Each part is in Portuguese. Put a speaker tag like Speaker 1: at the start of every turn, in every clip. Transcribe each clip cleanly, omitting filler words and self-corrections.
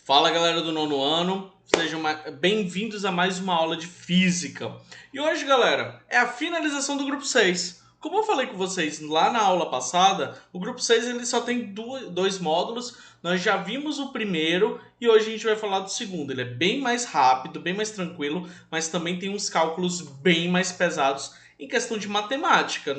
Speaker 1: Fala galera do nono ano, sejam bem-vindos a mais uma aula de física. E hoje, galera, é a finalização do grupo 6. Como eu falei com vocês lá na aula passada, o grupo 6 ele só tem dois módulos. Nós já vimos o primeiro e hoje a gente vai falar do segundo. Ele é bem mais rápido, bem mais tranquilo, mas também tem uns cálculos bem mais pesados em questão de matemática,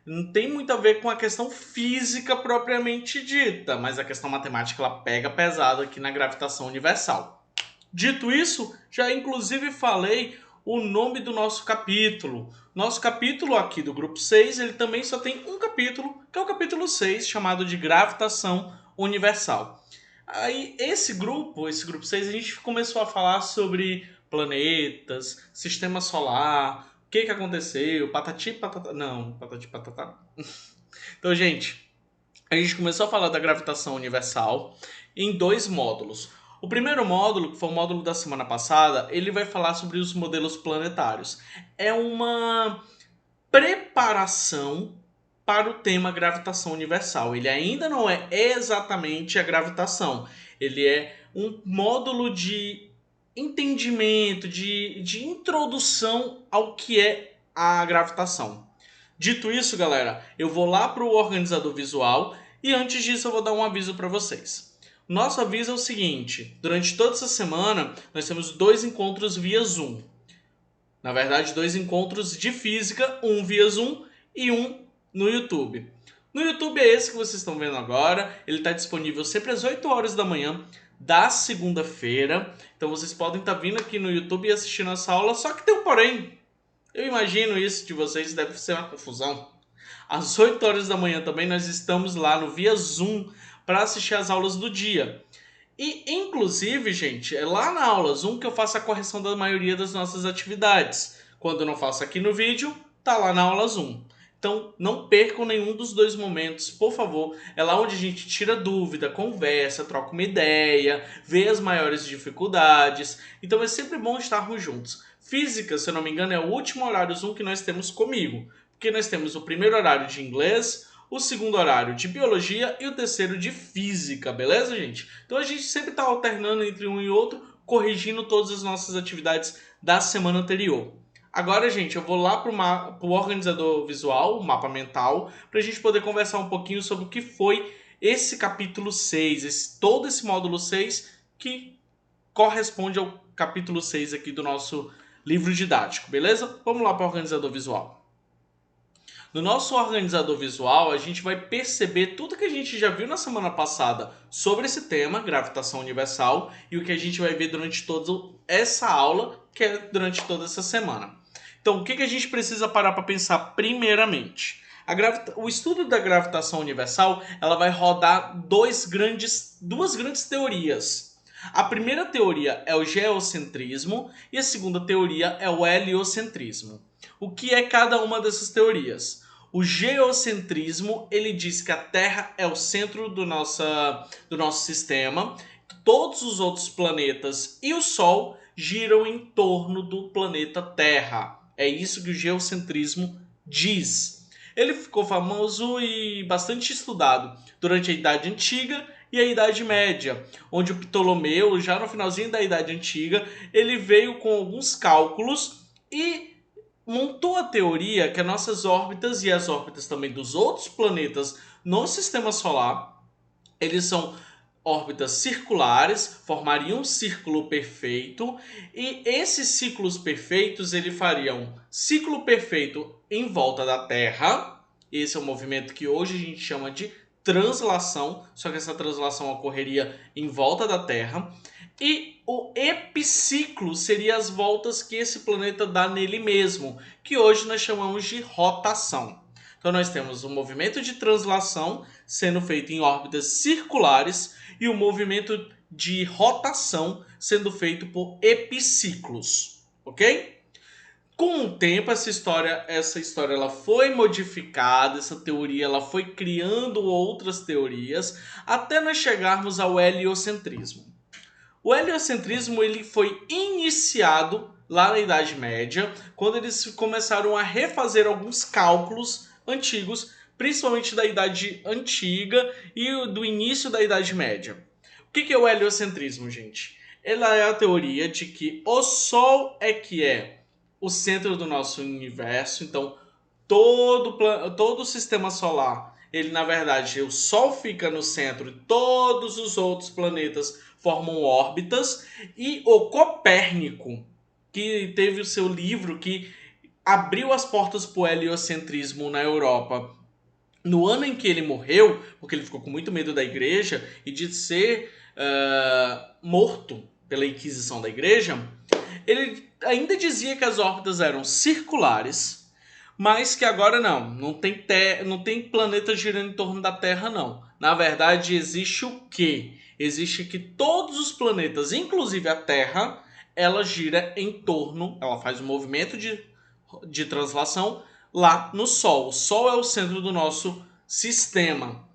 Speaker 1: não tem muito a ver com a questão física propriamente dita, mas a questão matemática ela pega pesado aqui na gravitação universal. Dito isso, já inclusive falei o nome do nosso capítulo. Nosso capítulo aqui do grupo 6, ele também só tem um capítulo, que é o capítulo 6, chamado de gravitação universal. Aí esse grupo 6, a gente começou a falar sobre planetas, sistema solar, o que aconteceu, patati patata, não, patati patata. Então, gente, a gente começou a falar da gravitação universal em dois módulos. O primeiro módulo, que foi o módulo da semana passada, ele vai falar sobre os modelos planetários. É uma preparação para o tema gravitação universal. Ele ainda não é exatamente a gravitação. Ele é um módulo de entendimento, de introdução ao que é a gravitação. Dito isso, galera, eu vou lá para o organizador visual e antes disso eu vou dar um aviso para vocês. Nosso aviso é o seguinte: durante toda essa semana nós temos dois encontros via Zoom. Na verdade, dois encontros de física, um via Zoom e um no YouTube. No YouTube é esse que vocês estão vendo agora. Ele está disponível sempre às 8 horas da manhã da segunda-feira. Então vocês podem estar vindo aqui no YouTube e assistindo essa aula. Só que tem um porém. Eu imagino isso de vocês, deve ser uma confusão. Às 8 horas da manhã também nós estamos lá no via Zoom para assistir as aulas do dia. E, inclusive, gente, é lá na aula Zoom que eu faço a correção da maioria das nossas atividades. Quando eu não faço aqui no vídeo, tá lá na aula Zoom. Então, não percam nenhum dos dois momentos, por favor. É lá onde a gente tira dúvida, conversa, troca uma ideia, vê as maiores dificuldades. Então, é sempre bom estarmos juntos. Física, se eu não me engano, é o último horário Zoom que nós temos comigo. Porque nós temos o primeiro horário de inglês, o segundo horário de biologia e o terceiro de física, beleza, gente? Então a gente sempre está alternando entre um e outro, corrigindo todas as nossas atividades da semana anterior. Agora, gente, eu vou lá para o organizador visual, o mapa mental, para a gente poder conversar um pouquinho sobre o que foi esse capítulo 6, todo esse módulo 6 que corresponde ao capítulo 6 aqui do nosso livro didático, beleza? Vamos lá para o organizador visual. No nosso organizador visual, a gente vai perceber tudo que a gente já viu na semana passada sobre esse tema, gravitação universal, e o que a gente vai ver durante toda essa aula, que é durante toda essa semana. Então, o que a gente precisa parar para pensar primeiramente? O estudo da gravitação universal ela vai rodar duas grandes teorias. A primeira teoria é o geocentrismo e a segunda teoria é o heliocentrismo. O que é cada uma dessas teorias? O geocentrismo ele diz que a Terra é o centro do nosso sistema, todos os outros planetas e o Sol giram em torno do planeta Terra. É isso que o geocentrismo diz. Ele ficou famoso e bastante estudado durante a Idade Antiga e a Idade Média, onde o Ptolomeu, já no finalzinho da Idade Antiga, ele veio com alguns cálculos e montou a teoria que as nossas órbitas e as órbitas também dos outros planetas no sistema solar, eles são órbitas circulares, formariam um círculo perfeito e esses ciclos perfeitos ele faria um ciclo perfeito em volta da Terra. Esse é um movimento que hoje a gente chama de translação, só que essa translação ocorreria em volta da Terra. E o epiciclo seria as voltas que esse planeta dá nele mesmo, que hoje nós chamamos de rotação. Então nós temos o movimento de translação sendo feito em órbitas circulares e o movimento de rotação sendo feito por epiciclos, ok? Com o tempo essa história ela foi modificada, essa teoria ela foi criando outras teorias até nós chegarmos ao heliocentrismo. O heliocentrismo ele foi iniciado lá na Idade Média, quando eles começaram a refazer alguns cálculos antigos, principalmente da Idade Antiga e do início da Idade Média. que é o heliocentrismo, gente? Ela é a teoria de que o Sol é que é o centro do nosso universo, então todo o sistema solar, ele na verdade, o Sol fica no centro e todos os outros planetas formam órbitas, e o Copérnico, que teve o seu livro que abriu as portas para o heliocentrismo na Europa. No ano em que ele morreu, porque ele ficou com muito medo da igreja e de ser morto pela Inquisição da igreja, ele ainda dizia que as órbitas eram circulares, mas que agora não tem planeta girando em torno da Terra, não. Na verdade, existe o quê? Existe que todos os planetas, inclusive a Terra, ela gira em torno, ela faz um movimento de translação lá no Sol. O Sol é o centro do nosso sistema.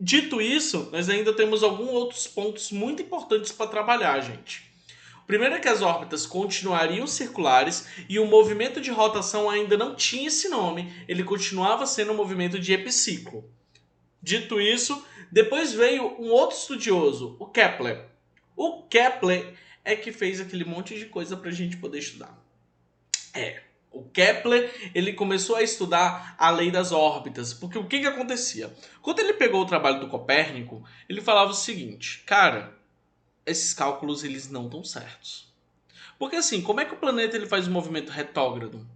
Speaker 1: Dito isso, nós ainda temos alguns outros pontos muito importantes para trabalhar, gente. O primeiro é que as órbitas continuariam circulares e o movimento de rotação ainda não tinha esse nome, ele continuava sendo um movimento de epiciclo. Dito isso, depois veio um outro estudioso, o Kepler. O Kepler é que fez aquele monte de coisa para a gente poder estudar. O Kepler, ele começou a estudar a lei das órbitas, porque o que acontecia? Quando ele pegou o trabalho do Copérnico, ele falava o seguinte: cara, esses cálculos eles não estão certos. Porque assim, como é que o planeta ele faz um movimento retrógrado?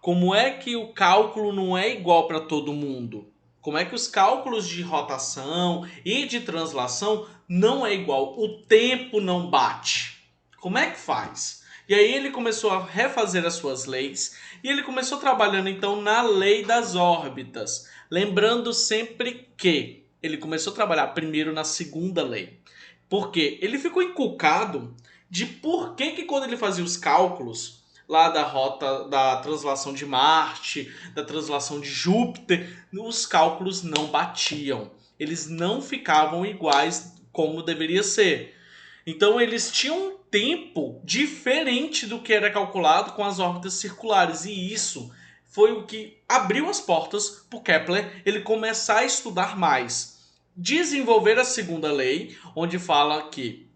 Speaker 1: Como é que o cálculo não é igual para todo mundo? Como é que os cálculos de rotação e de translação não é igual? O tempo não bate. Como é que faz? E aí ele começou a refazer as suas leis e ele começou trabalhando então na lei das órbitas. Lembrando sempre que ele começou a trabalhar primeiro na segunda lei. Porque ele ficou inculcado de por que quando ele fazia os cálculos lá da rota da translação de Marte, da translação de Júpiter, os cálculos não batiam. Eles não ficavam iguais como deveria ser. Então eles tinham um tempo diferente do que era calculado com as órbitas circulares. E isso foi o que abriu as portas para o Kepler ele começar a estudar mais. Desenvolver a segunda lei, onde fala que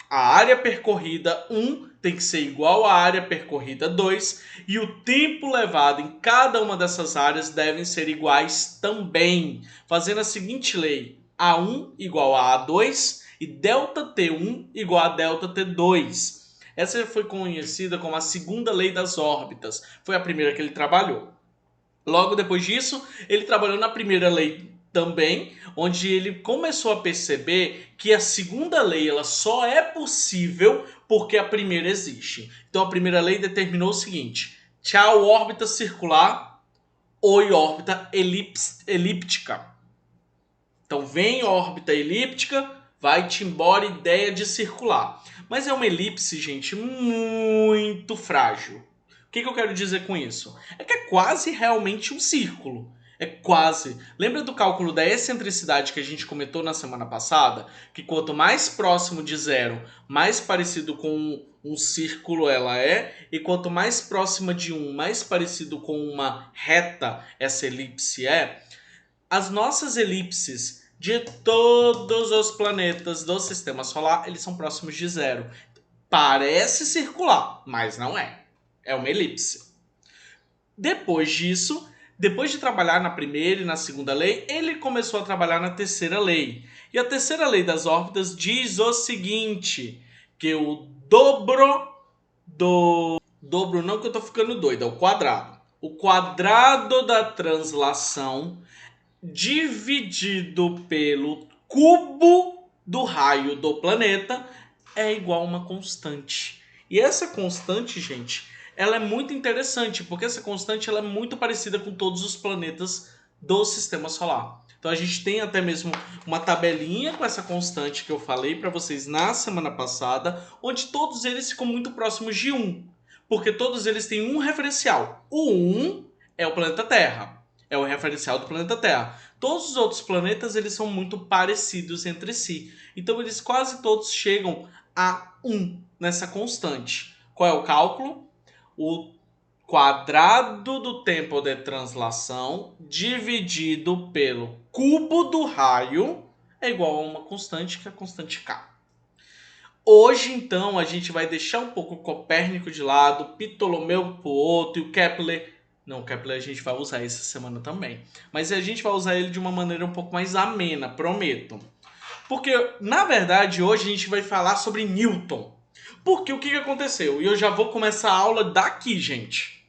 Speaker 1: a área percorrida 1 tem que ser igual à área percorrida 2 e o tempo levado em cada uma dessas áreas devem ser iguais também, fazendo a seguinte lei: A1 igual a A2 e ΔT1 igual a ΔT2. Essa foi conhecida como a segunda lei das órbitas, foi a primeira que ele trabalhou. Logo depois disso, ele trabalhou na primeira lei também, onde ele começou a perceber que a segunda lei ela só é possível porque a primeira existe. Então a primeira lei determinou o seguinte: tchau órbita circular, oi órbita elíptica. Então vem órbita elíptica, vai-te embora ideia de circular. Mas é uma elipse, gente, muito frágil. O que eu quero dizer com isso? É que é quase realmente um círculo. É quase. Lembra do cálculo da excentricidade que a gente comentou na semana passada? Que quanto mais próximo de zero, mais parecido com um círculo ela é. E quanto mais próxima de um, mais parecido com uma reta essa elipse é. As nossas elipses de todos os planetas do Sistema Solar, eles são próximos de zero. Parece circular, mas não é. É uma elipse. Depois disso, depois de trabalhar na primeira e na segunda lei, ele começou a trabalhar na terceira lei. E a terceira lei das órbitas diz o seguinte, que o dobro do... Dobro não que eu tô ficando doido, é o quadrado. O quadrado da translação dividido pelo cubo do raio do planeta é igual a uma constante. E essa constante, gente, ela é muito interessante, porque essa constante ela é muito parecida com todos os planetas do Sistema Solar. Então a gente tem até mesmo uma tabelinha com essa constante que eu falei para vocês na semana passada, onde todos eles ficam muito próximos de 1, porque todos eles têm um referencial. O 1 é o planeta Terra. É o referencial do planeta Terra. Todos os outros planetas eles são muito parecidos entre si. Então eles quase todos chegam a 1 nessa constante. Qual é o cálculo? O quadrado do tempo de translação dividido pelo cubo do raio é igual a uma constante, que é a constante K. Hoje, então, a gente vai deixar um pouco o Copérnico de lado, Ptolomeu pro outro e o Kepler. Não, o Kepler a gente vai usar essa semana também. Mas a gente vai usar ele de uma maneira um pouco mais amena, prometo. Porque, na verdade, hoje a gente vai falar sobre Newton. Porque o que aconteceu? E eu já vou começar a aula daqui, gente.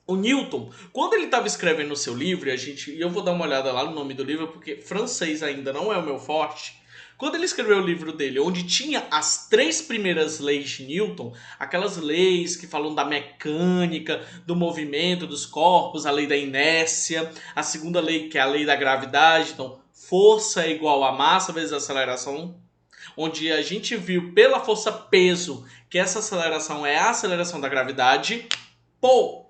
Speaker 1: O Newton, quando ele estava escrevendo o seu livro, e eu vou dar uma olhada lá no nome do livro, porque francês ainda não é o meu forte. Quando ele escreveu o livro dele, onde tinha as 3 primeiras leis de Newton, aquelas leis que falam da mecânica, do movimento dos corpos, a lei da inércia, a segunda lei que é a lei da gravidade, então força é igual a massa vezes aceleração, onde a gente viu pela força peso que essa aceleração é a aceleração da gravidade. Pô,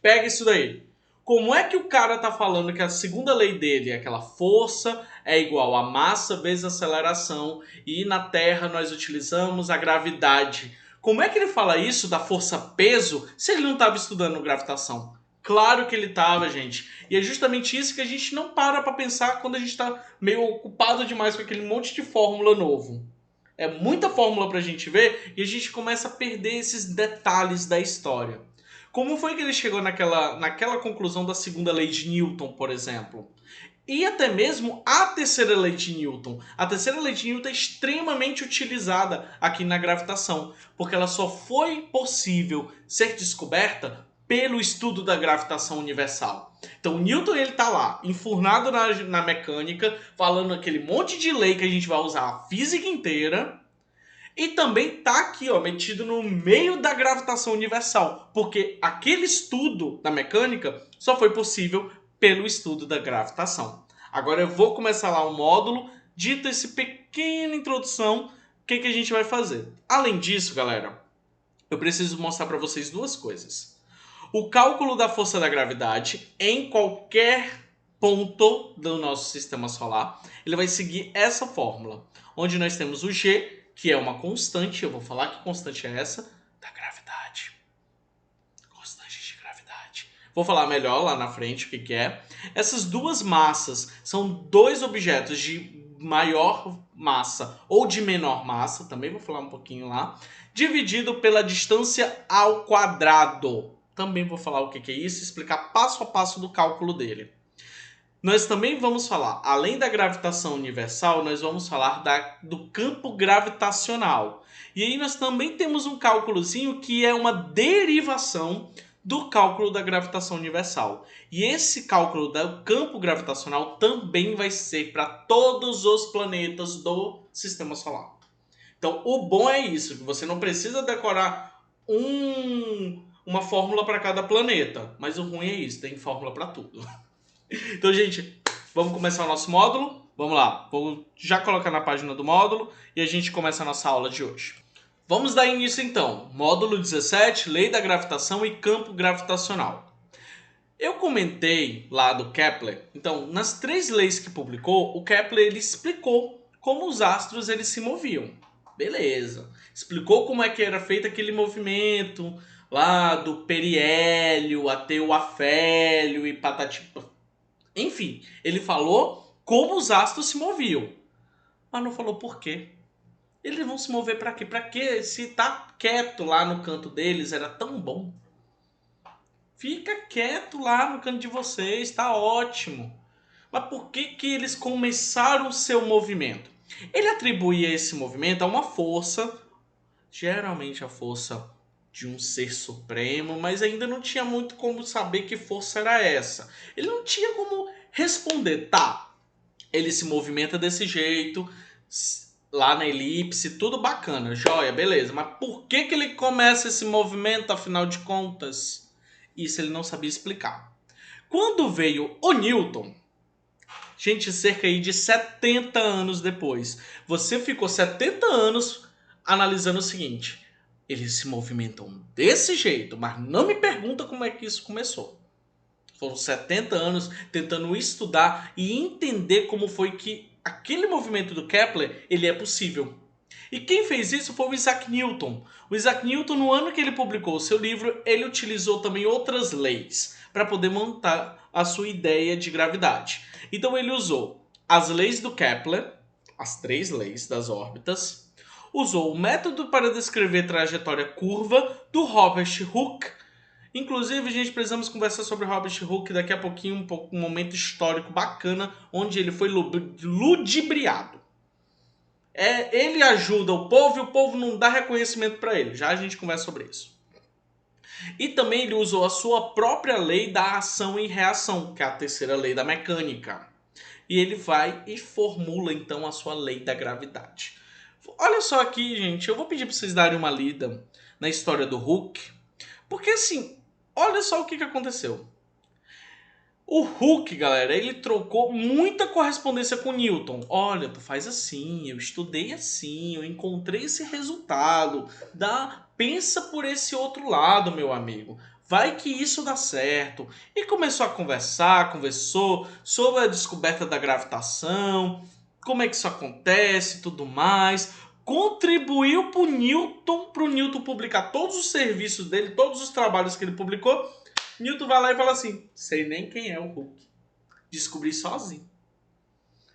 Speaker 1: pega isso daí. Como é que o cara tá falando que a segunda lei dele é aquela força é igual a massa vezes aceleração e na Terra nós utilizamos a gravidade? Como é que ele fala isso da força-peso se ele não estava estudando gravitação? Claro que ele estava, gente. E é justamente isso que a gente não para pensar quando a gente está meio ocupado demais com aquele monte de fórmula novo. É muita fórmula pra gente ver e a gente começa a perder esses detalhes da história. Como foi que ele chegou naquela conclusão da segunda lei de Newton, por exemplo? E até mesmo a terceira lei de Newton. A terceira lei de Newton é extremamente utilizada aqui na gravitação, porque ela só foi possível ser descoberta pelo estudo da gravitação universal. Então o Newton ele tá lá, enfurnado na mecânica, falando aquele monte de lei que a gente vai usar a física inteira, e também tá aqui, ó, metido no meio da gravitação universal, porque aquele estudo da mecânica só foi possível pelo estudo da gravitação. Agora eu vou começar lá o módulo, dito essa pequena introdução, o que a gente vai fazer? Além disso, galera, eu preciso mostrar para vocês duas coisas. O cálculo da força da gravidade em qualquer ponto do nosso sistema solar, ele vai seguir essa fórmula, onde nós temos o G, que é uma constante, eu vou falar que constante é essa, da gravidade. Constante de gravidade. Vou falar melhor lá na frente o que é. Essas duas massas são dois objetos de maior massa ou de menor massa, também vou falar um pouquinho lá, dividido pela distância ao quadrado. Também vou falar o que é isso, explicar passo a passo do cálculo dele. Nós também vamos falar, além da gravitação universal, nós vamos falar do campo gravitacional. E aí nós também temos um cálculozinho que é uma derivação do cálculo da gravitação universal. E esse cálculo do campo gravitacional também vai ser para todos os planetas do Sistema Solar. Então, o bom é isso, que você não precisa decorar uma fórmula para cada planeta. Mas o ruim é isso, tem fórmula para tudo. Então, gente, vamos começar o nosso módulo? Vamos lá, vou já colocar na página do módulo e a gente começa a nossa aula de hoje. Vamos dar início então. Módulo 17, Lei da Gravitação e Campo Gravitacional. Eu comentei lá do Kepler, então, nas 3 leis que publicou, o Kepler ele explicou como os astros eles se moviam. Beleza. Explicou como é que era feito aquele movimento lá do periélio até o afélio e patati. Enfim, ele falou como os astros se moviam, mas não falou por quê. Eles vão se mover para quê? Para quê? Se tá quieto lá no canto deles era tão bom. Fica quieto lá no canto de vocês, tá ótimo. Mas por que eles começaram o seu movimento? Ele atribuía esse movimento a uma força, geralmente a força de um ser supremo, mas ainda não tinha muito como saber que força era essa. Ele não tinha como responder, tá, ele se movimenta desse jeito, lá na elipse, tudo bacana, joia, beleza, mas por que ele começa esse movimento, afinal de contas? Isso ele não sabia explicar. Quando veio o Newton, gente, cerca aí de 70 anos depois, você ficou 70 anos analisando o seguinte: eles se movimentam desse jeito, mas não me pergunta como é que isso começou. Foram 70 anos tentando estudar e entender como foi que aquele movimento do Kepler ele é possível. E quem fez isso foi o Isaac Newton. O Isaac Newton, no ano que ele publicou o seu livro, ele utilizou também outras leis para poder montar a sua ideia de gravidade. Então ele usou as leis do Kepler, as 3 leis das órbitas, usou o método para descrever trajetória curva do Robert Hooke. Inclusive, gente, precisamos conversar sobre Robert Hooke daqui a pouquinho, um momento histórico bacana, onde ele foi ludibriado. Ele ajuda o povo e o povo não dá reconhecimento para ele. Já a gente conversa sobre isso. E também ele usou a sua própria lei da ação e reação, que é a terceira lei da mecânica. E ele vai e formula então a sua lei da gravidade. Olha só aqui, gente, eu vou pedir para vocês darem uma lida na história do Hooke, porque assim, olha só o que aconteceu. O Hooke, galera, ele trocou muita correspondência com Newton. Olha, tu faz assim, eu estudei assim, eu encontrei esse resultado. Pensa por esse outro lado, meu amigo. Vai que isso dá certo. E começou a conversou sobre a descoberta da gravitação, como é que isso acontece e tudo mais. Contribuiu para o Newton publicar todos os serviços dele, todos os trabalhos que ele publicou. Newton vai lá e fala assim, sei nem quem é o Hooke. Descobri sozinho.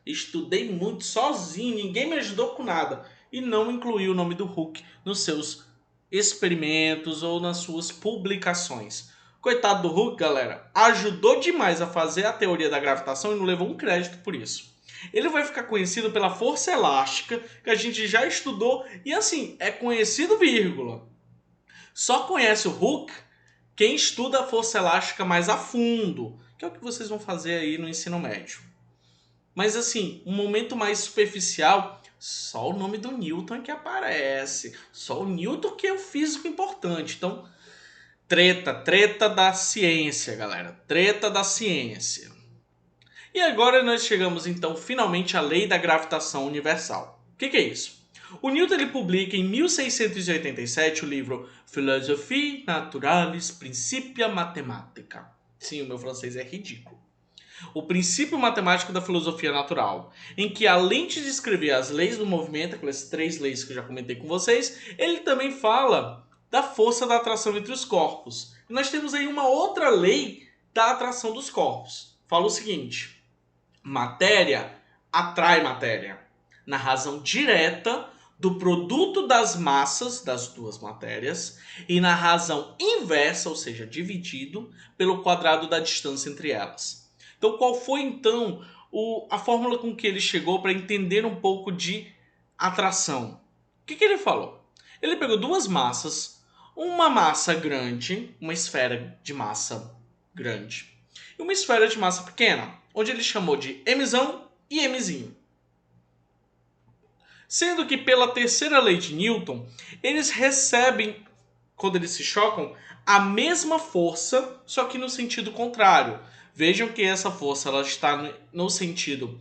Speaker 1: Estudei muito sozinho, ninguém me ajudou com nada. E não incluiu o nome do Hooke nos seus experimentos ou nas suas publicações. Coitado do Hooke, galera, ajudou demais a fazer a teoria da gravitação e não levou um crédito por isso. Ele vai ficar conhecido pela força elástica, que a gente já estudou, e assim, é conhecido, vírgula. Só conhece o Hooke quem estuda a força elástica mais a fundo, que é o que vocês vão fazer aí no ensino médio. Mas assim, um momento mais superficial, só o nome do Newton que aparece. Só o Newton que é o físico importante. Então, treta da ciência, galera. Treta da ciência. E agora nós chegamos então finalmente à lei da gravitação universal. O que é isso? O Newton ele publica em 1687 o livro Philosophie Naturalis Principia Mathematica. Sim, o meu francês é ridículo. O princípio matemático da filosofia natural, em que além de descrever as leis do movimento, aquelas 3 leis que eu já comentei com vocês, ele também fala da força da atração entre os corpos. E nós temos aí uma outra lei da atração dos corpos. Fala o seguinte: matéria atrai matéria, na razão direta do produto das massas das duas matérias e na razão inversa, ou seja, dividido pelo quadrado da distância entre elas. Então, qual foi então a fórmula com que ele chegou para entender um pouco de atração? O que ele falou? Ele pegou duas massas, uma massa grande, uma esfera de massa grande, e uma esfera de massa pequena, onde ele chamou de Mzão e Mzinho. Sendo que pela terceira lei de Newton, eles recebem, quando eles se chocam, a mesma força, só que no sentido contrário. Vejam que essa força ela está no sentido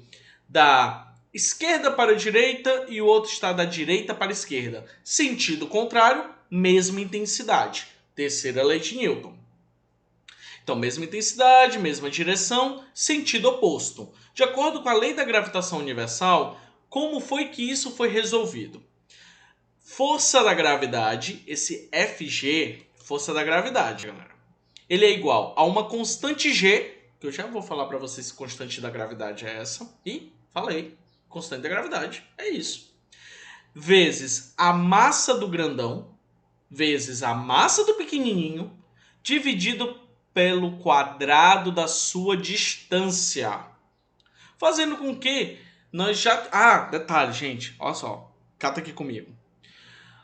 Speaker 1: da esquerda para a direita e o outro está da direita para a esquerda. Sentido contrário, mesma intensidade. Terceira lei de Newton. Então, mesma intensidade, mesma direção, sentido oposto. De acordo com a lei da gravitação universal, como foi que isso foi resolvido? Força da gravidade, esse Fg, força da gravidade, galera, ele é igual a uma constante G, que eu já vou falar para vocês se constante da gravidade é essa, e falei, constante da gravidade é isso, vezes a massa do grandão, vezes a massa do pequenininho, dividido pelo quadrado da sua distância. Fazendo com que nós já... Ah, detalhe, gente, olha só, cata aqui comigo.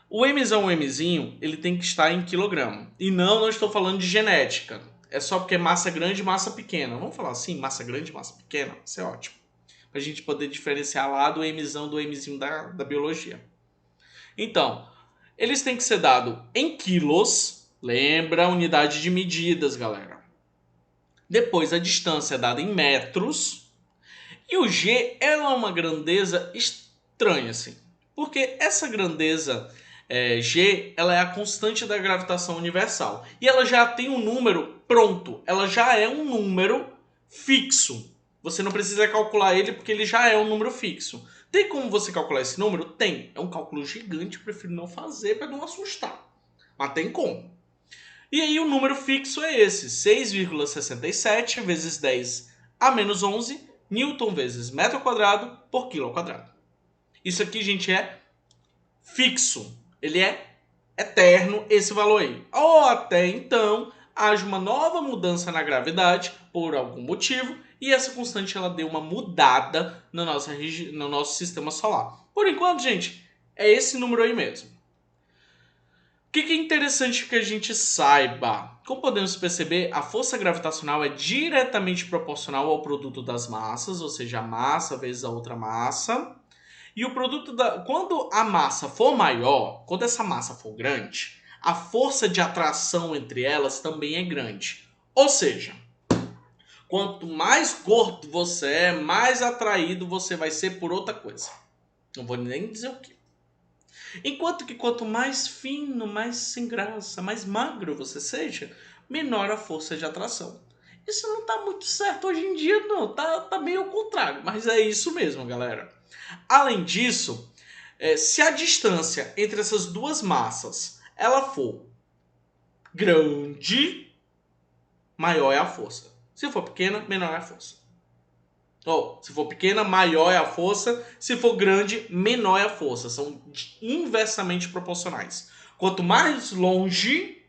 Speaker 1: O Mzão, o Mzinho, ele tem que estar em quilograma. E não estou falando de genética. É só porque é massa grande e massa pequena. Vamos falar assim, massa grande e massa pequena? Isso é ótimo. Pra gente poder diferenciar lá do Mzão do Mzinho da biologia. Então, eles têm que ser dados em quilos. Lembra a unidade de medidas, galera. Depois a distância é dada em metros. E o G é uma grandeza estranha, assim. Porque essa grandeza... G, ela é a constante da gravitação universal. E ela já tem um número pronto. Ela já é um número fixo. Você não precisa calcular ele porque ele já é um número fixo. Tem como você calcular esse número? Tem. É um cálculo gigante, eu prefiro não fazer para não assustar. Mas tem como. E aí o número fixo é esse. 6,67 vezes 10 a menos 11 Newton vezes metro quadrado por quilo ao quadrado. Isso aqui, gente, é fixo. Ele é eterno, esse valor aí. Ou até então, haja uma nova mudança na gravidade, por algum motivo, e essa constante ela deu uma mudada no nosso sistema solar. Por enquanto, gente, é esse número aí mesmo. O que é interessante que a gente saiba? Como podemos perceber, a força gravitacional é diretamente proporcional ao produto das massas, ou seja, a massa vezes a outra massa. E o produto quando a massa for maior, quando essa massa for grande, a força de atração entre elas também é grande. Ou seja, quanto mais gordo você é, mais atraído você vai ser por outra coisa. Não vou nem dizer o que. Enquanto que quanto mais fino, mais sem graça, mais magro você seja, menor a força de atração. Isso não tá muito certo hoje em dia, não. Tá meio ao contrário. Mas é isso mesmo, galera. Além disso, se a distância entre essas duas massas ela for grande, maior é a força. Se for pequena, menor é a força. Ou, se for pequena, maior é a força. Se for grande, menor é a força. São inversamente proporcionais. Quanto mais longe,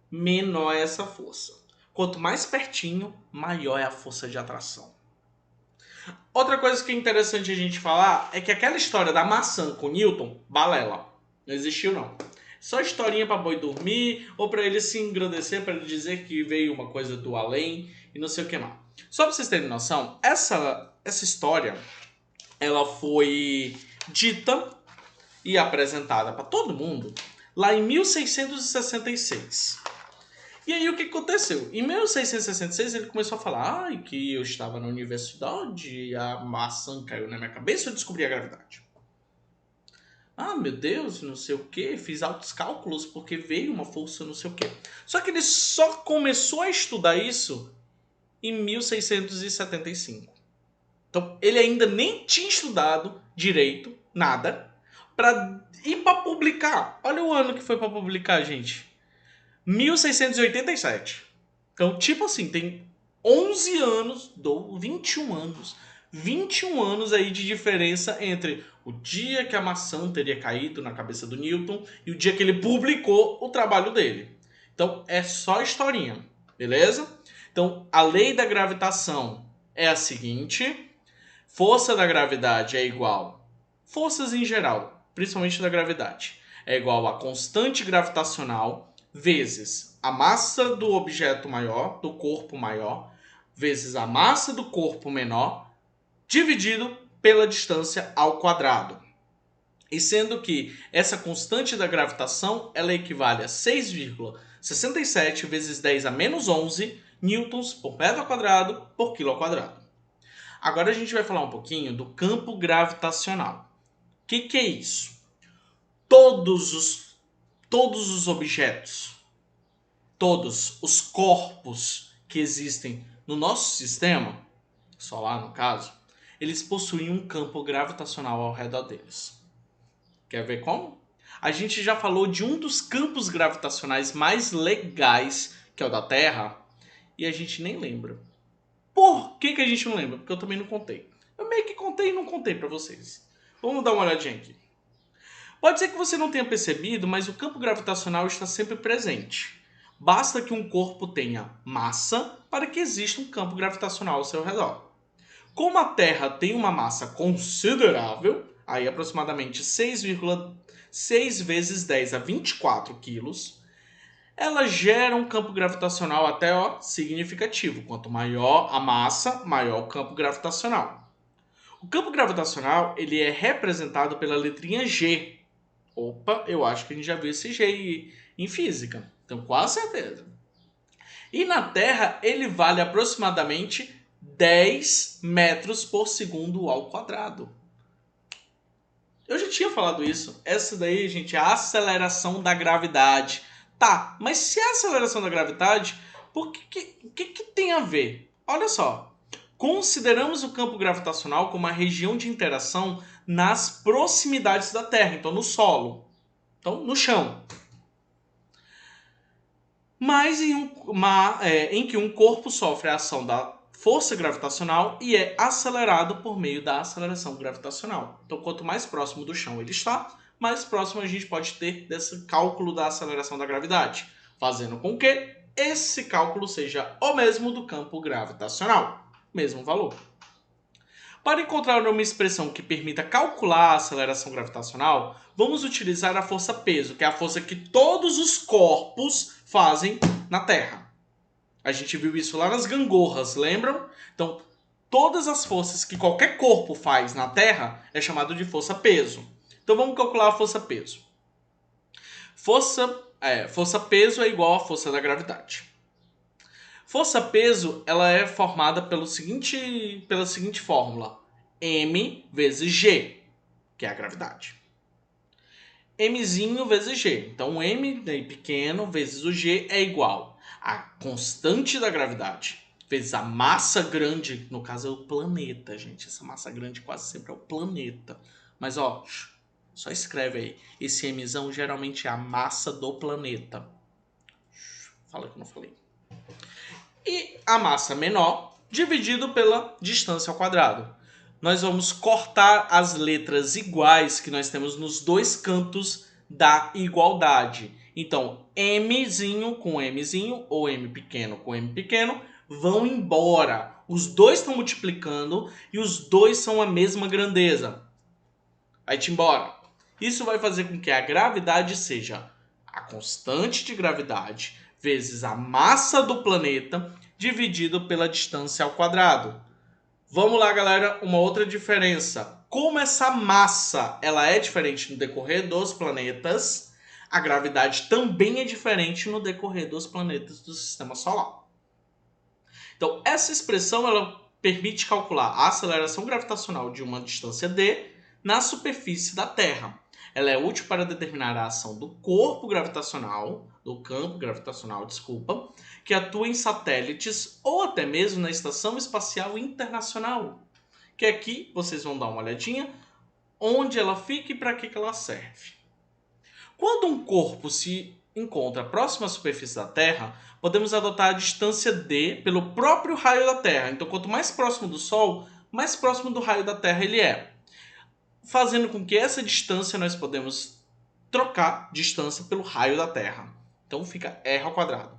Speaker 1: menor é essa força. Quanto mais pertinho, maior é a força de atração. Outra coisa que é interessante a gente falar é que aquela história da maçã com Newton, balela. Não existiu, não. Só historinha para boi dormir, ou para ele se engrandecer, para ele dizer que veio uma coisa do além e não sei o que mais. Só para vocês terem noção, essa história ela foi dita e apresentada para todo mundo lá em 1666. E aí o que aconteceu? Em 1666 ele começou a falar que eu estava na universidade, a maçã caiu na minha cabeça e eu descobri a gravidade. Ah, meu Deus, não sei o que, fiz altos cálculos porque veio uma força não sei o que. Só que ele só começou a estudar isso em 1675. Então ele ainda nem tinha estudado direito, nada, para ir para publicar. Olha o ano que foi para publicar, gente. 1687. Então, tipo assim, tem 11 anos, 21 anos. 21 anos aí de diferença entre o dia que a maçã teria caído na cabeça do Newton e o dia que ele publicou o trabalho dele. Então, é só historinha, beleza? Então, a lei da gravitação é a seguinte: força da gravidade é igual, forças em geral, principalmente da gravidade, é igual a constante gravitacional vezes a massa do objeto maior, do corpo maior, vezes a massa do corpo menor, dividido pela distância ao quadrado. E sendo que essa constante da gravitação ela equivale a 6,67 vezes 10 a menos 11 newtons por metro ao quadrado por quilo ao quadrado. Agora a gente vai falar um pouquinho do campo gravitacional. O que é isso? Todos os objetos, todos os corpos que existem no nosso sistema solar, no caso, eles possuem um campo gravitacional ao redor deles. Quer ver como? A gente já falou de um dos campos gravitacionais mais legais, que é o da Terra, e a gente nem lembra. Por que a gente não lembra? Porque eu também não contei. Eu meio que contei e não contei para vocês. Vamos dar uma olhadinha aqui. Pode ser que você não tenha percebido, mas o campo gravitacional está sempre presente. Basta que um corpo tenha massa para que exista um campo gravitacional ao seu redor. Como a Terra tem uma massa considerável, aí aproximadamente 6,6 vezes 10 a 24 quilos, ela gera um campo gravitacional até significativo. Quanto maior a massa, maior o campo gravitacional. O campo gravitacional ele é representado pela letrinha G. Opa, eu acho que a gente já viu esse G em física. Então, quase certeza. E na Terra, ele vale aproximadamente 10 metros por segundo ao quadrado. Eu já tinha falado isso. Essa daí, gente, é a aceleração da gravidade. Tá, mas se é a aceleração da gravidade, por que tem a ver? Olha só. Consideramos o campo gravitacional como uma região de interação nas proximidades da Terra, então no solo, então no chão. Mas em que um corpo sofre a ação da força gravitacional e é acelerado por meio da aceleração gravitacional. Então, quanto mais próximo do chão ele está, mais próximo a gente pode ter desse cálculo da aceleração da gravidade, fazendo com que esse cálculo seja o mesmo do campo gravitacional, mesmo valor. Para encontrar uma expressão que permita calcular a aceleração gravitacional, vamos utilizar a força peso, que é a força que todos os corpos fazem na Terra. A gente viu isso lá nas gangorras, lembram? Então, todas as forças que qualquer corpo faz na Terra é chamado de força peso. Então, vamos calcular a força peso. Força peso é igual à força da gravidade. Força peso ela é formada pela seguinte fórmula: m vezes g, que é a gravidade. Mzinho vezes g. Então, o m pequeno vezes o g é igual a constante da gravidade vezes a massa grande, no caso é o planeta, gente. Essa massa grande quase sempre é o planeta. Mas, ó, só escreve aí. Esse mzão geralmente é a massa do planeta. Fala que eu não falei. E a massa menor dividido pela distância ao quadrado. Nós vamos cortar as letras iguais que nós temos nos dois cantos da igualdade. Então, mzinho com mzinho, ou m pequeno com m pequeno, vão embora. Os dois estão multiplicando e os dois são a mesma grandeza. Vai-te embora. Isso vai fazer com que a gravidade seja a constante de gravidade vezes a massa do planeta dividido pela distância ao quadrado. Vamos lá, galera, uma outra diferença. Como essa massa ela é diferente no decorrer dos planetas, a gravidade também é diferente no decorrer dos planetas do Sistema Solar. Então, essa expressão ela permite calcular a aceleração gravitacional de uma distância d na superfície da Terra. Ela é útil para determinar a ação do corpo gravitacional, do campo gravitacional, desculpa, que atua em satélites ou até mesmo na Estação Espacial Internacional. Que aqui vocês vão dar uma olhadinha onde ela fica e para que ela serve. Quando um corpo se encontra próximo à superfície da Terra, podemos adotar a distância d pelo próprio raio da Terra. Então, quanto mais próximo do Sol, mais próximo do raio da Terra ele é. Fazendo com que essa distância nós podemos trocar distância pelo raio da Terra. Então fica r ao quadrado.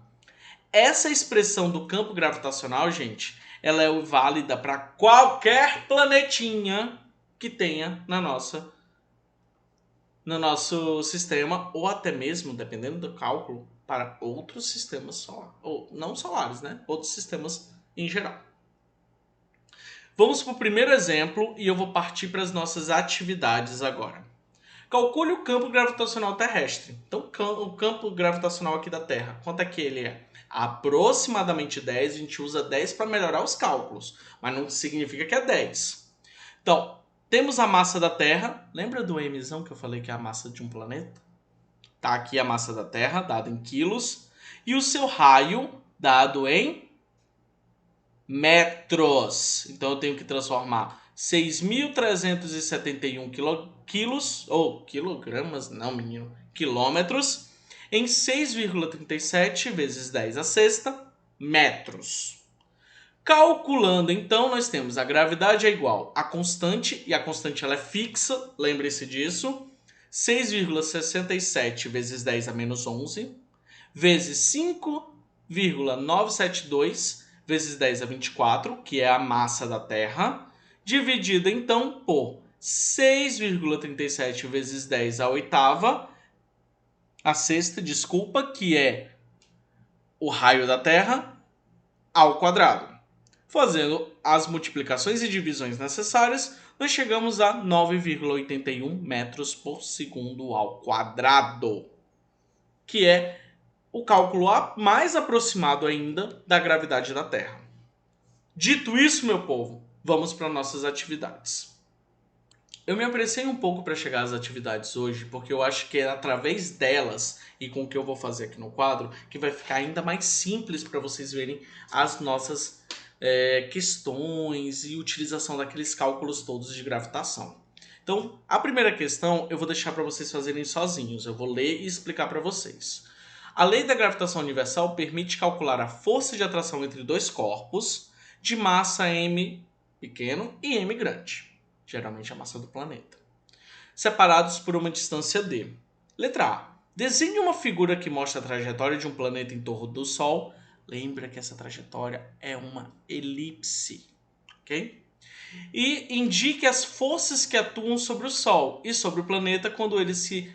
Speaker 1: Essa expressão do campo gravitacional, gente, ela é válida para qualquer planetinha que tenha no nosso sistema, ou até mesmo, dependendo do cálculo, para outros sistemas solares, ou não solares, né? Outros sistemas em geral. Vamos para o primeiro exemplo e eu vou partir para as nossas atividades agora. Calcule o campo gravitacional terrestre. Então, o campo gravitacional aqui da Terra, quanto é que ele é? Aproximadamente 10, a gente usa 10 para melhorar os cálculos, mas não significa que é 10. Então, temos a massa da Terra, lembra do mzão que eu falei que é a massa de um planeta? Tá aqui a massa da Terra, dada em quilos, e o seu raio, dado em metros. Então eu tenho que transformar 6.371 quilos, ou quilogramas, não menino, quilômetros, em 6,37 vezes 10 a sexta metros. Calculando, então, nós temos a gravidade é igual a constante, e a constante ela é fixa, lembre-se disso, 6,67 vezes 10 a menos 11, vezes 5,972 vezes 10 a 24, que é a massa da Terra, dividida então por 6,37 vezes 10 a oitava, a sexta, desculpa, que é o raio da Terra, ao quadrado. Fazendo as multiplicações e divisões necessárias, nós chegamos a 9,81 metros por segundo ao quadrado, que é o cálculo mais aproximado ainda da gravidade da Terra. Dito isso, meu povo, vamos para nossas atividades. Eu me apressei um pouco para chegar às atividades hoje, porque eu acho que é através delas e com o que eu vou fazer aqui no quadro que vai ficar ainda mais simples para vocês verem as nossas questões e utilização daqueles cálculos todos de gravitação. Então, a primeira questão eu vou deixar para vocês fazerem sozinhos. Eu vou ler e explicar para vocês. A lei da gravitação universal permite calcular a força de atração entre dois corpos de massa m pequeno e m grande, geralmente a massa do planeta, separados por uma distância d. Letra A. Desenhe uma figura que mostra a trajetória de um planeta em torno do Sol. Lembra que essa trajetória é uma elipse, ok? E indique as forças que atuam sobre o Sol e sobre o planeta quando ele se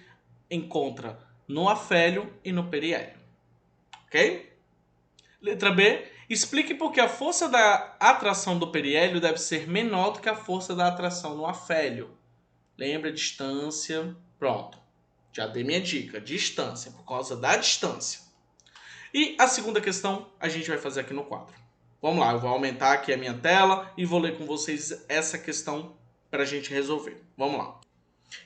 Speaker 1: encontra no afélio e no periélio, ok? Letra B. Explique por que a força da atração do periélio deve ser menor do que a força da atração no afélio. Lembra, distância. Pronto. Já dei minha dica. Distância, por causa da distância. E a segunda questão a gente vai fazer aqui no quadro. Vamos lá, eu vou aumentar aqui a minha tela e vou ler com vocês essa questão para a gente resolver. Vamos lá.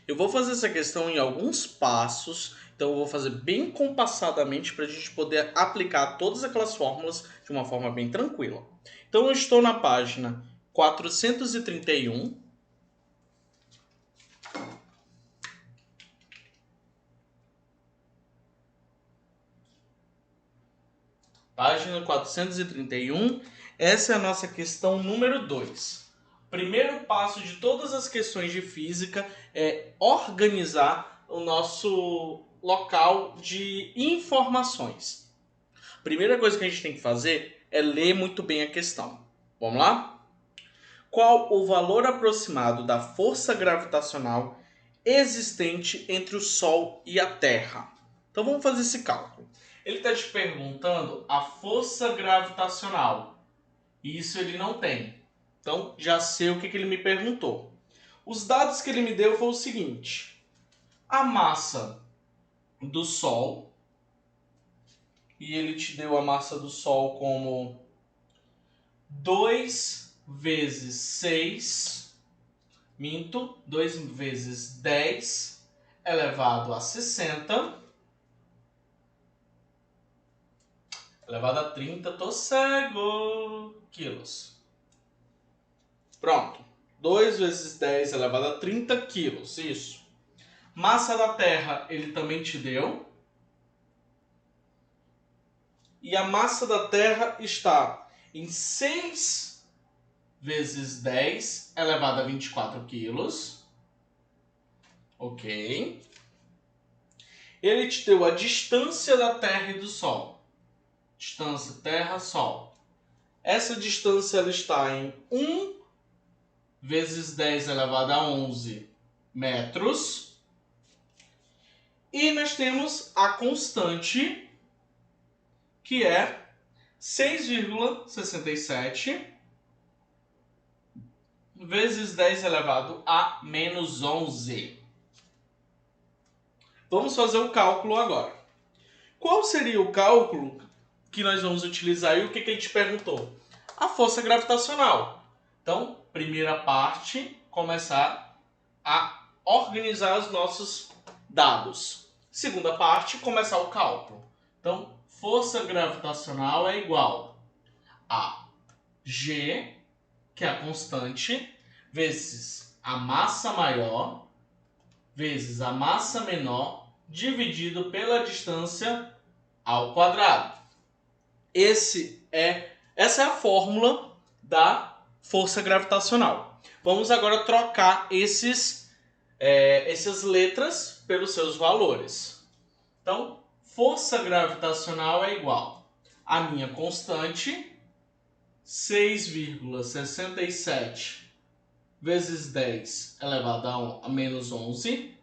Speaker 1: Eu vou fazer essa questão em alguns passos, então eu vou fazer bem compassadamente para a gente poder aplicar todas aquelas fórmulas de uma forma bem tranquila. Então eu estou na página 431. Página 431, essa é a nossa questão número 2. Primeiro passo de todas as questões de física é organizar o nosso local de informações. Primeira coisa que a gente tem que fazer é ler muito bem a questão. Vamos lá? Qual o valor aproximado da força gravitacional existente entre o Sol e a Terra? Então vamos fazer esse cálculo. Ele está te perguntando a força gravitacional. Isso ele não tem. Então já sei o que ele me perguntou. Os dados que ele me deu foi o seguinte. A massa do Sol. E ele te deu a massa do Sol como 2 vezes 6. 2 vezes 10 elevado a 60. Elevado a 30, tô cego, quilos. Pronto. 2 vezes 10 elevado a 30 quilos, isso. Massa da Terra ele também te deu. E a massa da Terra está em 6 vezes 10 elevado a 24 quilos. Ok. Ele te deu a distância da Terra e do Sol. Distância Terra-Sol. Essa distância ela está em 1 vezes 10 elevado a 11 metros. E nós temos a constante, que é 6,67 vezes 10 elevado a menos 11. Vamos fazer o cálculo agora. Qual seria o cálculo que nós vamos utilizar e o que ele te perguntou? A força gravitacional. Então, primeira parte, começar a organizar os nossos dados. Segunda parte, começar o cálculo. Então, força gravitacional é igual a G, que é a constante, vezes a massa maior, vezes a massa menor, dividido pela distância ao quadrado. Essa é a fórmula da força gravitacional. Vamos agora trocar essas letras pelos seus valores. Então, força gravitacional é igual a minha constante, 6,67 vezes 10 elevado a menos 11,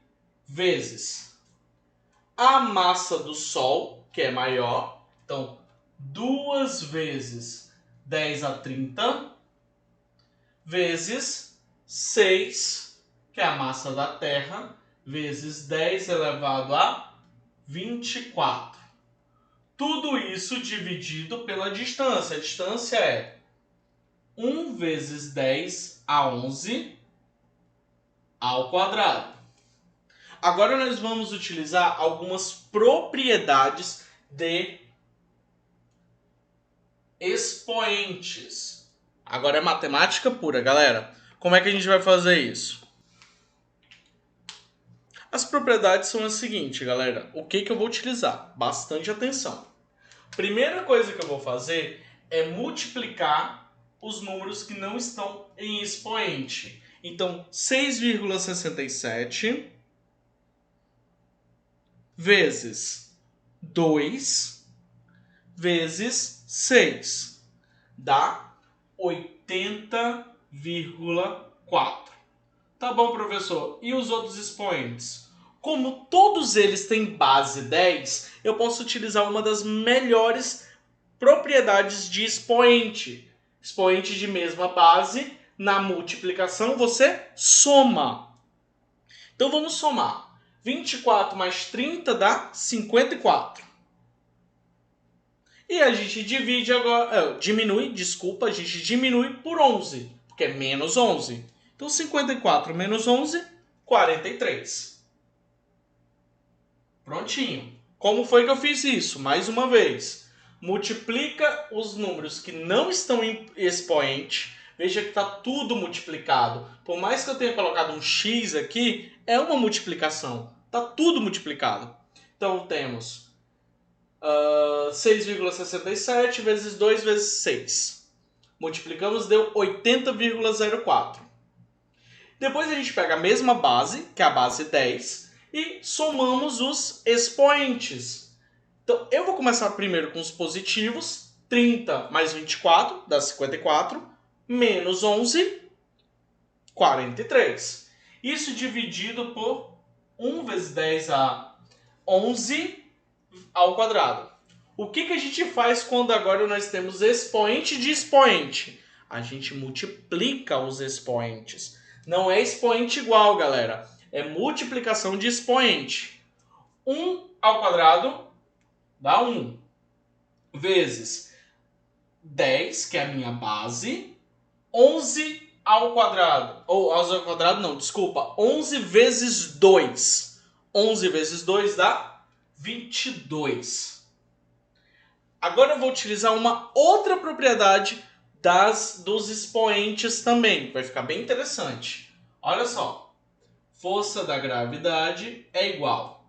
Speaker 1: vezes a massa do Sol, que é maior. Então, 2 vezes 10 a 30, vezes 6, que é a massa da Terra, vezes 10 elevado a 24. Tudo isso dividido pela distância. A distância é 1 vezes 10 a 11 ao quadrado. Agora nós vamos utilizar algumas propriedades de expoentes. Agora é matemática pura, galera. Como é que a gente vai fazer isso? As propriedades são as seguintes, galera. O que eu vou utilizar? Bastante atenção. Primeira coisa que eu vou fazer é multiplicar os números que não estão em expoente. Então, 6,67 vezes 2 vezes 6 dá 80,4. Tá bom, professor. E os outros expoentes? Como todos eles têm base 10, eu posso utilizar uma das melhores propriedades de expoente. Expoente de mesma base, na multiplicação você soma. Então vamos somar. 24 mais 30 dá 54. E a gente divide agora, a gente diminui por 11, porque é menos 11. Então 54 menos 11, 43. Prontinho. Como foi que eu fiz isso? Mais uma vez. Multiplica os números que não estão em expoente. Veja que está tudo multiplicado. Por mais que eu tenha colocado um x aqui, é uma multiplicação. Está tudo multiplicado. Então temos 6,67 vezes 2 vezes 6. Multiplicamos, deu 80,04. Depois a gente pega a mesma base, que é a base 10, e somamos os expoentes. Então, eu vou começar primeiro com os positivos. 30 mais 24 dá 54, menos 11, 43. Isso dividido por 1 vezes 10 a 11 ao quadrado. O que a gente faz quando agora nós temos expoente de expoente? A gente multiplica os expoentes. Não é expoente igual, galera. É multiplicação de expoente. 1 ao quadrado dá 1. Vezes 10, que é a minha base. 11 ao quadrado. Ou ao quadrado não, desculpa. 11 vezes 2. 11 vezes 2 dá 22. Agora eu vou utilizar uma outra propriedade dos expoentes também. Vai ficar bem interessante. Olha só. Força da gravidade é igual.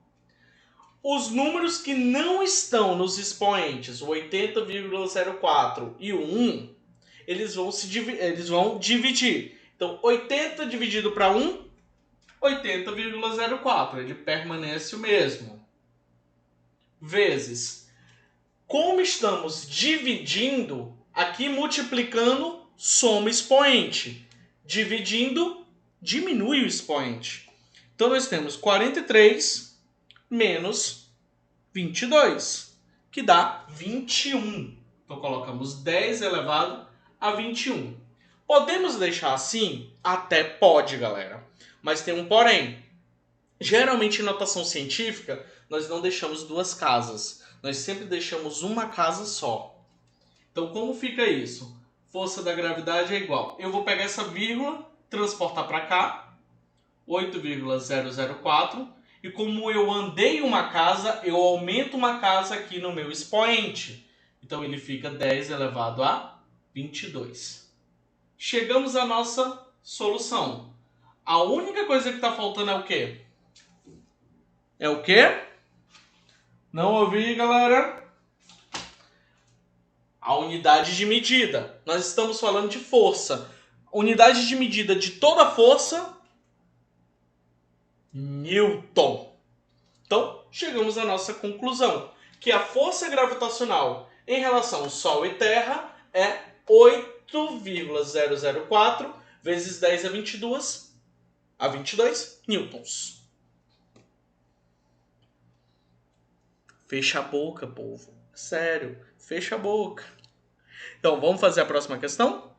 Speaker 1: Os números que não estão nos expoentes, o 80,04 e o 1, eles vão dividir. Então, 80 dividido para 1, 80,04. Ele permanece o mesmo. Vezes. Como estamos dividindo, aqui multiplicando, soma expoente. Dividindo, diminui o expoente. Então, nós temos 43 menos 22, que dá 21. Então, colocamos 10 elevado a 21. Podemos deixar assim? Até pode, galera. Mas tem um porém. Geralmente, em notação científica, nós não deixamos duas casas. Nós sempre deixamos uma casa só. Então, como fica isso? Força da gravidade é igual. Eu vou pegar essa vírgula, transportar para cá. 8,004, e como eu andei uma casa, eu aumento uma casa aqui no meu expoente. Então ele fica 10 elevado a 22. Chegamos à nossa solução. A única coisa que está faltando é o quê? É o quê? Não ouvi, galera? A unidade de medida. Nós estamos falando de força. Unidade de medida de toda força, Newton. Então, chegamos à nossa conclusão, que a força gravitacional em relação ao Sol e Terra é 8,004 vezes 10 a 22 newtons. Fecha a boca, povo. Sério, fecha a boca. Então, vamos fazer a próxima questão?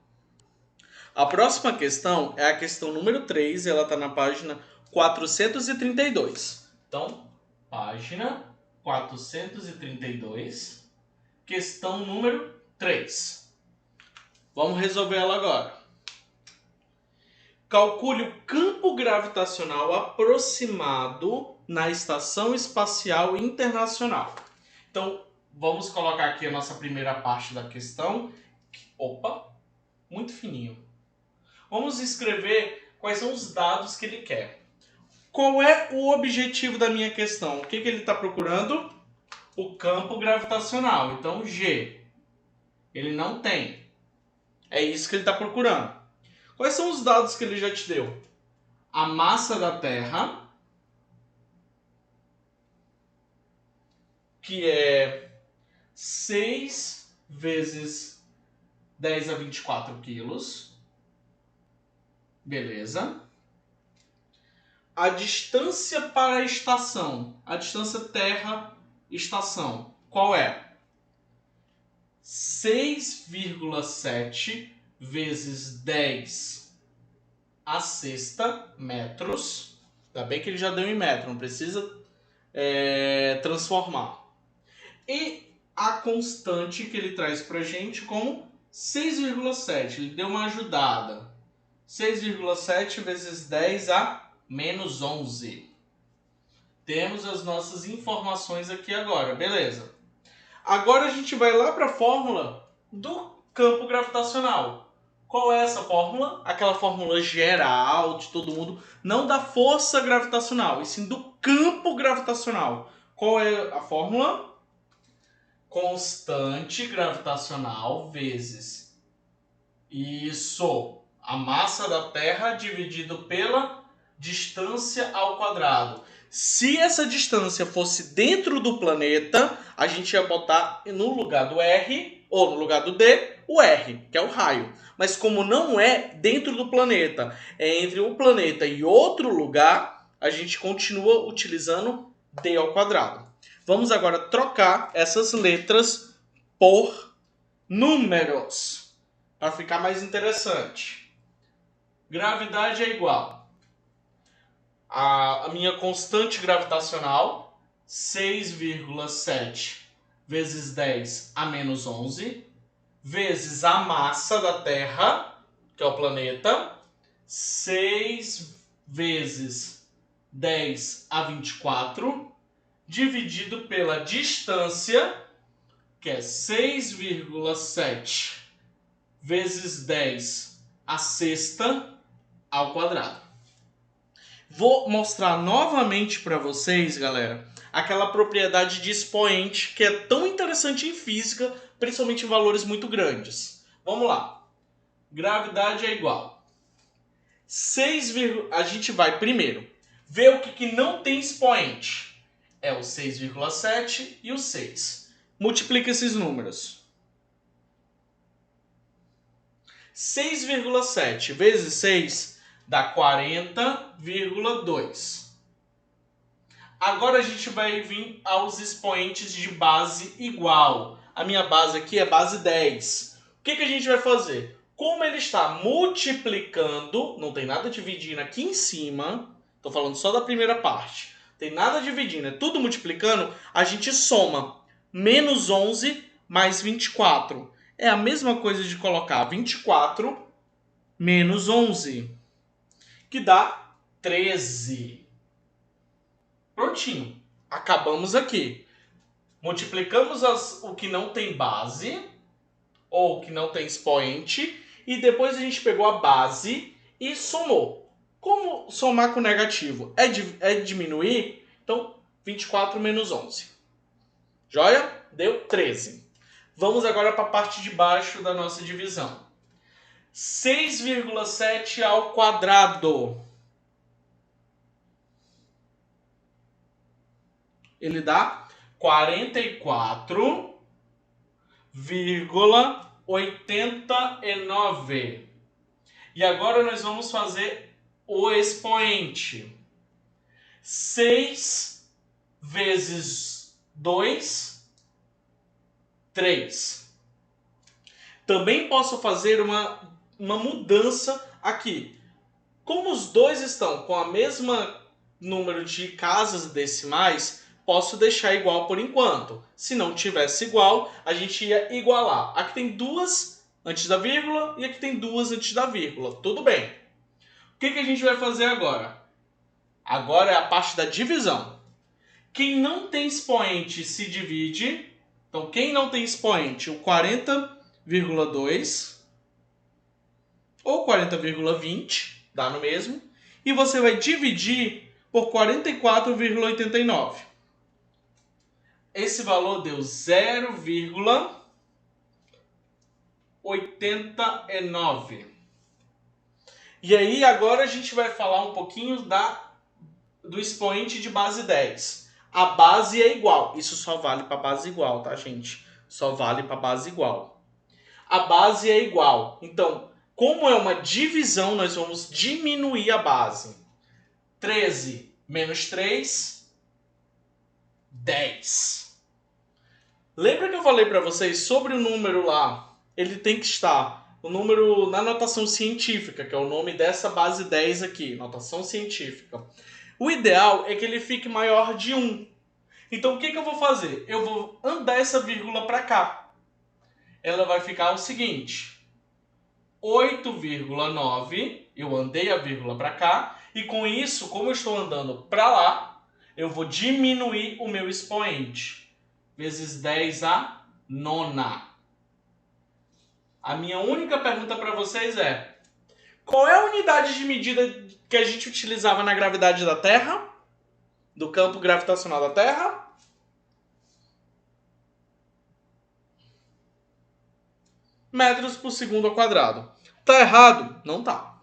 Speaker 1: A próxima questão é a questão número 3, e ela está na página 432. Então, página 432, questão número 3. Vamos resolver ela agora. Calcule o campo gravitacional aproximado na Estação Espacial Internacional. Então, vamos colocar aqui a nossa primeira parte da questão. Opa, muito fininho. Vamos escrever quais são os dados que ele quer. Qual é o objetivo da minha questão? O que ele está procurando? O campo gravitacional. Então, G. Ele não tem. É isso que ele está procurando. Quais são os dados que ele já te deu? A massa da Terra, que é 6 vezes 10 a 24 quilos. Beleza. A distância para a estação, a distância Terra-estação, qual é? 6,7 vezes 10 a sexta metros. Ainda bem que ele já deu em metro, não precisa transformar. E a constante que ele traz para a gente como 6,7. Ele deu uma ajudada. 6,7 vezes 10 a menos 11. Temos as nossas informações aqui agora, beleza. Agora a gente vai lá para a fórmula do campo gravitacional. Qual é essa fórmula? Aquela fórmula geral de todo mundo, não da força gravitacional, e sim do campo gravitacional. Qual é a fórmula? Constante gravitacional vezes a massa da Terra dividido pela distância ao quadrado. Se essa distância fosse dentro do planeta, a gente ia botar no lugar do R, ou no lugar do D, o R, que é o raio. Mas como não é dentro do planeta, é entre um planeta e outro lugar, a gente continua utilizando D ao quadrado. Vamos agora trocar essas letras por números, para ficar mais interessante. Gravidade é igual a minha constante gravitacional, 6,7 vezes 10 a menos 11, vezes a massa da Terra, que é o planeta, 6 vezes 10 a 24, dividido pela distância, que é 6,7 vezes 10 a sexta ao quadrado. Vou mostrar novamente para vocês, galera, aquela propriedade de expoente que é tão interessante em física, principalmente em valores muito grandes. Vamos lá. Gravidade é igual. A gente vai primeiro ver o que não tem expoente. É o 6,7 e o 6. Multiplica esses números. 6,7 vezes 6 dá 40,2. Agora a gente vai vir aos expoentes de base igual. A minha base aqui é base 10. O que a gente vai fazer? Como ele está multiplicando, não tem nada dividindo aqui em cima, estou falando só da primeira parte, tem nada dividindo, é tudo multiplicando, a gente soma menos 11 mais 24. É a mesma coisa de colocar 24 menos 11, que dá 13. Prontinho. Acabamos aqui. Multiplicamos o que não tem base, ou que não tem expoente, e depois a gente pegou a base e somou. Como somar com negativo? É diminuir? Então, 24 menos 11. Joia? Deu 13. Vamos agora para a parte de baixo da nossa divisão. 6,7 ao quadrado. Ele dá 44,89. E agora nós vamos fazer o expoente. 6 vezes 2, 3. Também posso fazer uma mudança aqui. Como os dois estão com a mesma número de casas decimais, posso deixar igual por enquanto. Se não tivesse igual, a gente ia igualar. Aqui tem 2 antes da vírgula e aqui tem 2 antes da vírgula. Tudo bem. O que a gente vai fazer agora? Agora é a parte da divisão. Quem não tem expoente se divide. Então, quem não tem expoente, o 40,2 ou 40,20, dá no mesmo. E você vai dividir por 44,89. Esse valor deu 0,89. 89. E aí, agora a gente vai falar um pouquinho do expoente de base 10. A base é igual. Isso só vale para base igual, tá, gente? Só vale para base igual. A base é igual. Então, como é uma divisão, nós vamos diminuir a base. 13 menos 3, 10. Lembra que eu falei para vocês sobre o número lá? Ele tem que estar o número na notação científica, que é o nome dessa base 10 aqui, notação científica. O ideal é que ele fique maior de 1. Então o que eu vou fazer? Eu vou andar essa vírgula para cá. Ela vai ficar o seguinte: 8,9, eu andei a vírgula para cá, e com isso, como eu estou andando para lá, eu vou diminuir o meu expoente. Vezes 10 a nona. A minha única pergunta para vocês é: qual é a unidade de medida que a gente utilizava na gravidade da Terra? Do campo gravitacional da Terra? Metros por segundo ao quadrado. Tá errado? Não tá.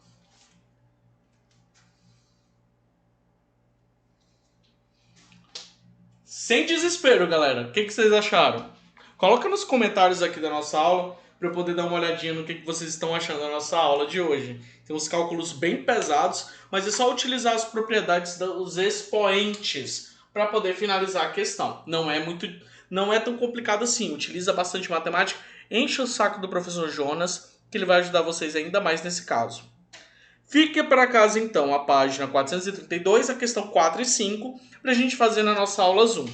Speaker 1: Sem desespero, galera. O que vocês acharam? Coloca nos comentários aqui da nossa aula para eu poder dar uma olhadinha no que vocês estão achando da nossa aula de hoje. Tem uns cálculos bem pesados, mas é só utilizar as propriedades dos expoentes para poder finalizar a questão. Não é tão complicado assim. Utiliza bastante matemática. Enche o saco do professor Jonas, que ele vai ajudar vocês ainda mais nesse caso. Fique para casa então a página 432, a questão 4 e 5, para a gente fazer na nossa aula Zoom.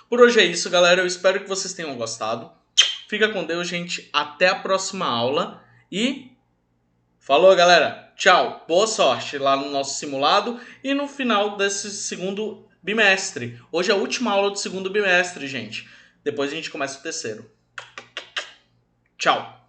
Speaker 1: Por hoje é isso, galera. Eu espero que vocês tenham gostado. Fica com Deus, gente. Até a próxima aula. E falou, galera. Tchau. Boa sorte lá no nosso simulado e no final desse segundo bimestre. Hoje é a última aula do segundo bimestre, gente. Depois a gente começa o terceiro. Tchau.